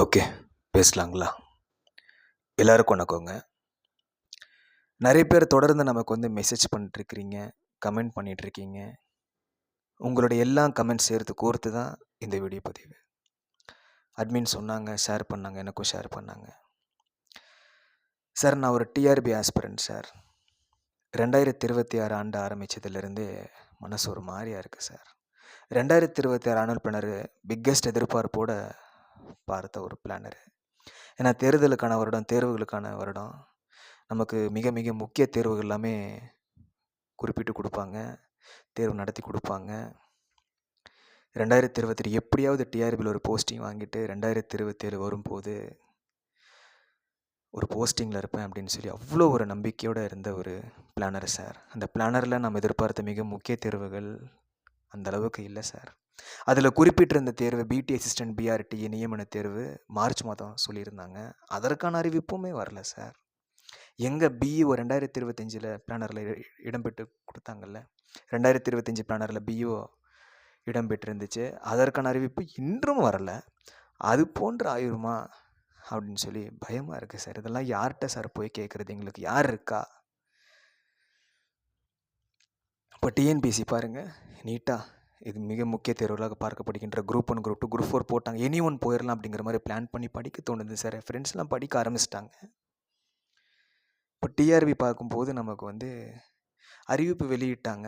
Okay, பேசலாங்களா? எல்லாருக்கும் வணக்கங்க. நிறைய பேர் தொடர்ந்து நமக்கு மெசேஜ் பண்ணிட்டுருக்கிறீங்க, கமெண்ட் பண்ணிட்டுருக்கீங்க. உங்களுடைய எல்லா கமெண்ட்ஸ் சேர்த்து கோர்த்து தான் இந்த வீடியோ பதிவு. அட்மின் சொன்னாங்க, ஷேர் பண்ணாங்க, எனக்கும் ஷேர் பண்ணாங்க. சார், நான் ஒரு டிஆர்பி ஆஸ்பிரண்ட் சார். 2026 ஆண்டு ஆரம்பித்ததுலேருந்தே மனசு ஒரு மாதிரியாக இருக்குது சார். 2026 ஆனுவல் பிளானர் பிக்கெஸ்ட் எதிர்பார்ப்போடு பார்த்த ஒரு பிளானர். ஏன்னா தேர்தலுக்கான வருடம், தேர்வுகளுக்கான வருடம். நமக்கு மிக மிக முக்கிய தேர்வுகள் எல்லாமே குறிப்பிட்டு கொடுப்பாங்க, தேர்வு நடத்தி கொடுப்பாங்க. 2028 எப்படியாவது டிஆர்பியில் ஒரு போஸ்டிங் வாங்கிட்டு 2027 வரும்போது ஒரு போஸ்டிங்கில் இருப்பேன் அப்படின்னு சொல்லி அவ்வளோ ஒரு நம்பிக்கையோடு இருந்த ஒரு பிளானர் சார். அந்த பிளானரில் நம்ம எதிர்பார்த்த மிக முக்கிய தேர்வுகள் அந்த அளவுக்கு இல்லை சார். அதில் குறிப்பிட்டிருந்த தேர்வு பிடி அசிஸ்டன்ட் பிஆர்டி நியமன தேர்வு மார்ச் மாதம் சொல்லியிருந்தாங்க. அதற்கான அறிவிப்புமே வரல சார். எங்கள் பிஇஓ 2025 பிளானரில் இடம்பெற்று கொடுத்தாங்கல்ல, 2025 பிளானரில் பிஇஓ இடம்பெற்றிருந்துச்சு. அதற்கான அறிவிப்பு இன்றும் வரலை. அது போன்று ஆயுருமா அப்படின்னு சொல்லி பயமாக இருக்குது சார். இதெல்லாம் யார்கிட்ட சார் போய் கேட்குறது? எங்களுக்கு யார் இருக்கா? இப்போ டிஎன்பிசி பாருங்கள், நீட்டாக இது மிக முக்கிய தேர்வுகளாக பார்க்கப்படுகின்ற குரூப் 1, குரூப் 2, குரூப் 4 போட்டாங்க. எனி ஒன் போயிடலாம் அப்படிங்கிற மாதிரி பிளான் பண்ணி படிக்க தோணுது சார். ஃப்ரெண்ட்ஸ்லாம் படிக்க ஆரம்பிச்சிட்டாங்க. இப்போ டிஆர்பி பார்க்கும்போது நமக்கு அறிவிப்பு வெளியிட்டாங்க,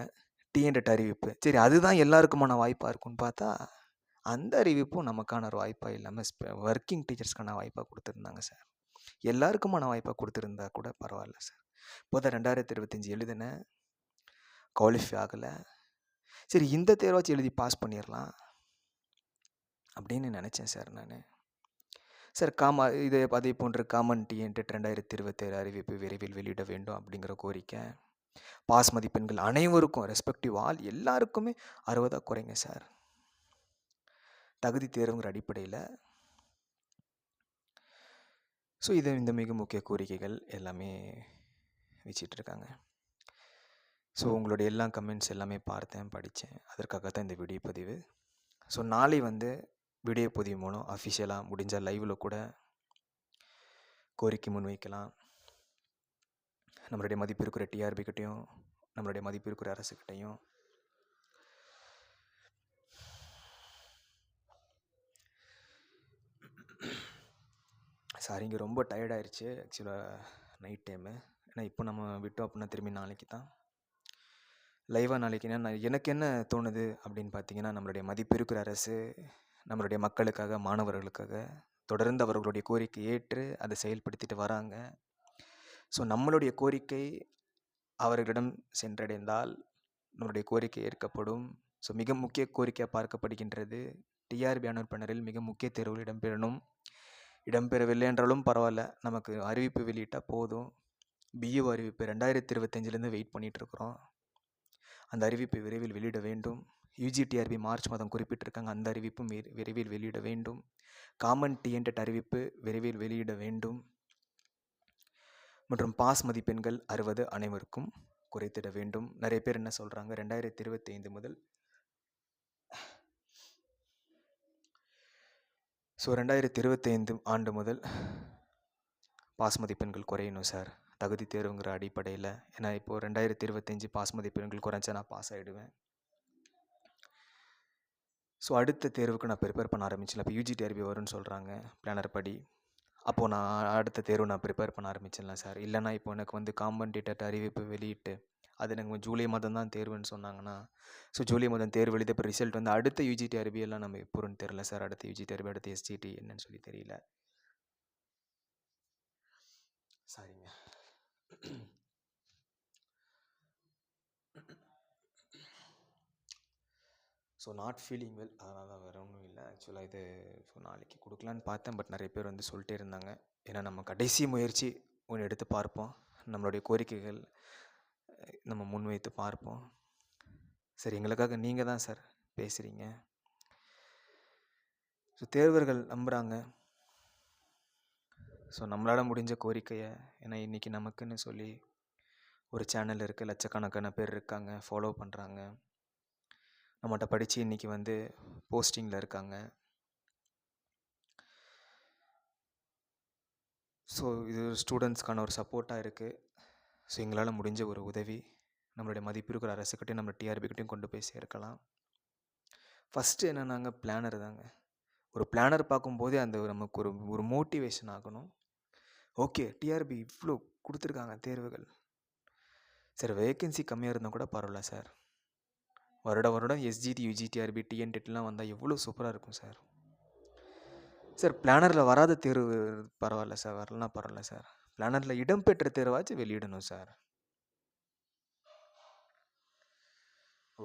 டிஎன்டெட் அறிவிப்பு. சரி, அதுதான் எல்லாருக்குமான வாய்ப்பாக இருக்கும்னு பார்த்தா அந்த அறிவிப்பும் நமக்கான ஒரு வாய்ப்பாக இல்லாமல் ஒர்க்கிங் டீச்சர்ஸ்க்கான வாய்ப்பாக கொடுத்துருந்தாங்க சார். எல்லாருக்குமான வாய்ப்பாக கொடுத்துருந்தா கூட பரவாயில்ல சார். இப்போதான் 2025 எழுதினேன், குவாலிஃபை ஆகலை. சரி, இந்த தேர்வாச்சும் எழுதி பாஸ் பண்ணிடலாம் அப்படின்னு நினச்சேன் சார் நான். சார், அதே போன்று காமன் டிஎன்டெட் 2027 அறிவிப்பு விரைவில் வெளியிட வேண்டும் அப்படிங்கிற கோரிக்கை. பாஸ் மதிப்பெண்கள் அனைவருக்கும் ரெஸ்பெக்டிவ் ஆல் எல்லாருக்குமே 60 குறைங்க சார், தகுதி தேர்வுங்கிற அடிப்படையில். ஸோ இந்த மிக முக்கிய கோரிக்கைகள் எல்லாமே வச்சிட்ருக்காங்க. ஸோ உங்களுடைய எல்லா கமெண்ட்ஸ் எல்லாமே பார்த்தேன், படித்தேன். அதற்காக தான் இந்த வீடியோ பதிவு. ஸோ நாளை வீடியோ பதிவு மூலம் அஃபிஷியலாக முடிஞ்சால் லைவில் கூட கோரிக்கை முன்வைக்கலாம். நம்மளுடைய மதிப்பிற்குரிய டிஆர்பி கிட்டையும், நம்மளுடைய மதிப்பிற்குரிய அரசுக்கிட்டையும். சார், இங்கே ரொம்ப டயர்டாயிருச்சு ஆக்சுவலாக நைட் டைமு. ஏன்னா இப்போ நம்ம விட்டோம் அப்படின்னா திரும்பி நாளைக்கு தான் லைவாக. நாளைக்கு எனக்கு என்ன தோணுது அப்படின்னு பார்த்தீங்கன்னா, நம்மளுடைய மதிப்பிற்குரிய அரசு நம்மளுடைய மக்களுக்காக, மாணவர்களுக்காக தொடர்ந்து அவர்களுடைய கோரிக்கை ஏற்று அதை செயல்படுத்திட்டு வராங்க. ஸோ நம்மளுடைய கோரிக்கை அவர்களிடம் சென்றடைந்தால் நம்மளுடைய கோரிக்கை ஏற்கப்படும். ஸோ மிக முக்கிய கோரிக்கையாக பார்க்கப்படுகின்றது டிஆர்பி ஆனுவல் பிளானரில் மிக முக்கிய தேர்வுகள் இடம்பெறணும். இடம்பெறவில்லை என்றாலும் பரவாயில்ல, நமக்கு அறிவிப்பு வெளியிட்டால் போதும். பிஇஓ அறிவிப்பு 2025 வெயிட் பண்ணிகிட்ருக்குறோம். அந்த அறிவிப்பை விரைவில் வெளியிட வேண்டும். யூஜிடிஆர்பி மார்ச் மாதம் குறிப்பிட்டிருக்காங்க, அந்த அறிவிப்பும் விரைவில் வெளியிட வேண்டும். காமன் டிஎன்டெட் அறிவிப்பு விரைவில் வெளியிட வேண்டும். மற்றும் பாஸ் மதிப்பெண்கள் 60 அனைவருக்கும் குறைத்திட வேண்டும். நிறைய பேர் என்ன சொல்கிறாங்க, 2025 முதல் 2025 ஆண்டு முதல் பாஸ் மதிப்பெண்கள் குறையணும் சார், தகுதி தேர்வுங்கிற அடிப்படையில். ஏன்னா இப்போது 2025 பாஸ் மதிப்பெண்கள் குறைஞ்சா நான் பாஸ் ஆகிடுவேன். ஸோ அடுத்த தேர்வுக்கு நான் ப்ரிப்பேர் பண்ண ஆரம்பிச்சிடலாம். இப்போ யூஜிடிஆர்பி வரும்னு சொல்கிறாங்க பிளானர் படி. அப்போது நான் அடுத்த தேர்வு நான் ப்ரிப்பேர் பண்ண ஆரம்பிச்சிடலாம் சார். இல்லைனா இப்போ எனக்கு காம்படிட்டட் அறிவிப்பு வெளியிட்டு அது எனக்கு ஜூலை மாதம் தான் தேர்வுன்னு சொன்னாங்கன்னா, ஸோ ஜூலை மாதம் தேர்வு எழுதி இப்போ ரிசல்ட் அடுத்த யூஜிடிஆர்பி எல்லாம் நம்ம எப்போன்னு தெரில சார். அடுத்த யூஜிடிஆர்பி, அடுத்த எஸ்ஜிடி என்னன்னு சொல்லி தெரியல. சாரிங்க. ஸோ நாட் ஃபீலிங் வெல், அதனால தான் வேறு ஒன்றும் இல்லை. ஆக்சுவலாக இது ஸோ நாளைக்கு கொடுக்கலான்னு பார்த்தேன். பட் நிறைய பேர் சொல்லிட்டே இருந்தாங்க. ஏன்னா நம்ம கடைசி முயற்சி ஒன்று எடுத்து பார்ப்போம், நம்மளுடைய கோரிக்கைகள் நம்ம முன்வைத்து பார்ப்போம். சரி, எங்களுக்காக நீங்கள் தான் சார் பேசுகிறீங்க. ஸோ தேர்வர்கள் நம்புகிறாங்க. ஸோ நம்மளால் முடிஞ்ச கோரிக்கையை, ஏன்னா இன்றைக்கி நமக்குன்னு சொல்லி ஒரு சேனல் இருக்குது, லட்சக்கணக்கான பேர் இருக்காங்க, ஃபாலோ பண்ணுறாங்க, நம்மகிட்ட படித்து இன்றைக்கி போஸ்டிங்கில் இருக்காங்க. ஸோ இது ஸ்டூடெண்ட்ஸ்க்கான ஒரு சப்போர்ட்டாக இருக்குது. ஸோ எங்களால் முடிஞ்ச ஒரு உதவி நம்மளுடைய மதிப்பிற்கிற அரசுக்கிட்டையும் நம்ம டிஆர்பிக்கிட்டையும் கொண்டு போய் சேர்க்கலாம். ஃபஸ்ட்டு என்னென்னாங்க, பிளானர் தாங்க. ஒரு பிளானர் பார்க்கும்போதே அந்த நமக்கு ஒரு ஒரு மோட்டிவேஷன் ஆகணும். ஓகே, டிஆர்பி இவ்வளோ கொடுத்துருக்காங்க தேர்வுகள். சார் வேக்கன்சி கம்மியாக இருந்தால் கூட பரவாயில்ல சார். வருடம் எஸ்ஜிடி, யுஜிடிஆர்பி, டிஎன்டெட்லாம் வந்தால் எவ்வளோ சூப்பராக இருக்கும் சார். சார் பிளானரில் வராத தேர்வு பரவாயில்ல சார், வரலாம் பரவாயில்ல சார். பிளானரில் இடம்பெற்ற தேர்வாச்சும் வெளியிடணும் சார்.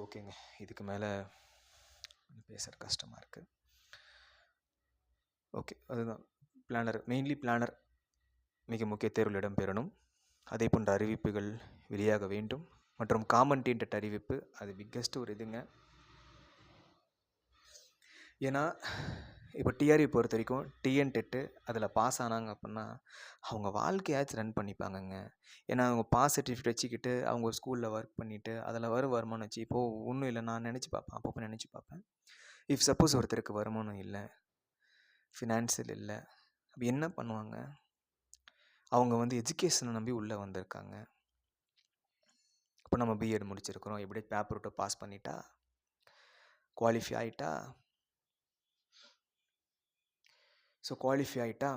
ஓகேங்க, இதுக்கு மேலே பேசுகிற கஷ்டமாக இருக்குது. ஓகே, அதுதான் பிளானர். மெயின்லி பிளானர் மிக முக்கிய தேர்வில் இடம்பெறணும். அதே போன்ற அறிவிப்புகள் வெளியாக வேண்டும். மற்றும் காமன் டீன்டெட் அறிவிப்பு, அது பிக்கஸ்ட்டு ஒரு இதுங்க. ஏன்னா இப்போ டிஆர்பி பொறுத்த வரைக்கும் டிஎன்டெட்டு அதில் பாஸ் ஆனாங்க அப்படின்னா அவங்க வாழ்க்கையாச்சும் ரன் பண்ணிப்பாங்கங்க. ஏன்னா அவங்க பாஸ் சர்டிஃபிகேட் வச்சுக்கிட்டு அவங்க ஸ்கூலில் ஒர்க் பண்ணிவிட்டு அதில் வருமானம் வச்சு, இப்போது ஒன்றும் இல்லை, நான் நினச்சி பார்ப்பேன், அப்பப்போ நினச்சி பார்ப்பேன். இஃப் சப்போஸ் ஒருத்தருக்கு வருமானம் இல்லை, ஃபினான்சியல் இல்லை, அப்போ என்ன பண்ணுவாங்க? அவங்க வந்து எஜுகேஷனை நம்பி உள்ளே வந்திருக்காங்க. இப்போ நம்ம பிஎட் முடிச்சிருக்கிறோம், எப்படி பேப்பர் விட்டு பாஸ் பண்ணிட்டா, குவாலிஃபை ஆகிட்டா, ஸோ குவாலிஃபை ஆகிட்டா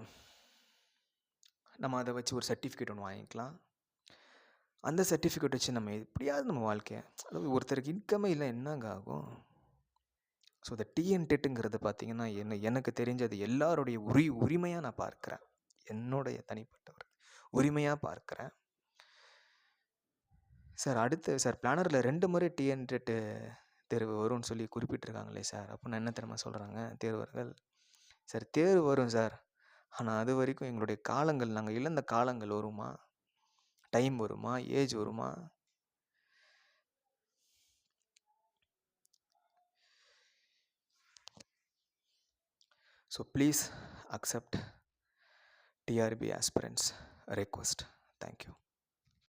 நம்ம அதை வச்சு ஒரு சர்டிஃபிகேட் ஒன்று வாங்கிக்கலாம். அந்த சர்டிஃபிகேட் வச்சு நம்ம எப்படியாவது நம்ம வாழ்க்கையை, அதாவது ஒருத்தருக்கு இன்கமே இல்லை என்னங்க ஆகும்? ஸோ இந்த டிஎன்டெட்டுங்கிறது பார்த்திங்கன்னா எனக்கு தெரிஞ்சது எல்லாருடைய உரிமையாக நான் பார்க்குறேன். என்னுடைய தனிப்பட்டவர் உரிமையாக பார்க்குறேன். சார் அடுத்து சார் பிளானரில் 2 முறை டிஎன்டெட்டு தேர்வு வரும்னு சொல்லி குறிப்பிட்டிருக்காங்களே சார். அப்போ நான் என்ன தெரியுமா சொல்கிறாங்க தேர்வர்கள்? சார் தேர்வு வரும் சார், ஆனால் அது வரைக்கும் எங்களுடைய காலங்கள், நாங்கள் இழந்த காலங்கள் வருமா? டைம் வருமா? ஏஜ் வருமா? So please accept TRP aspirants request. Thank you.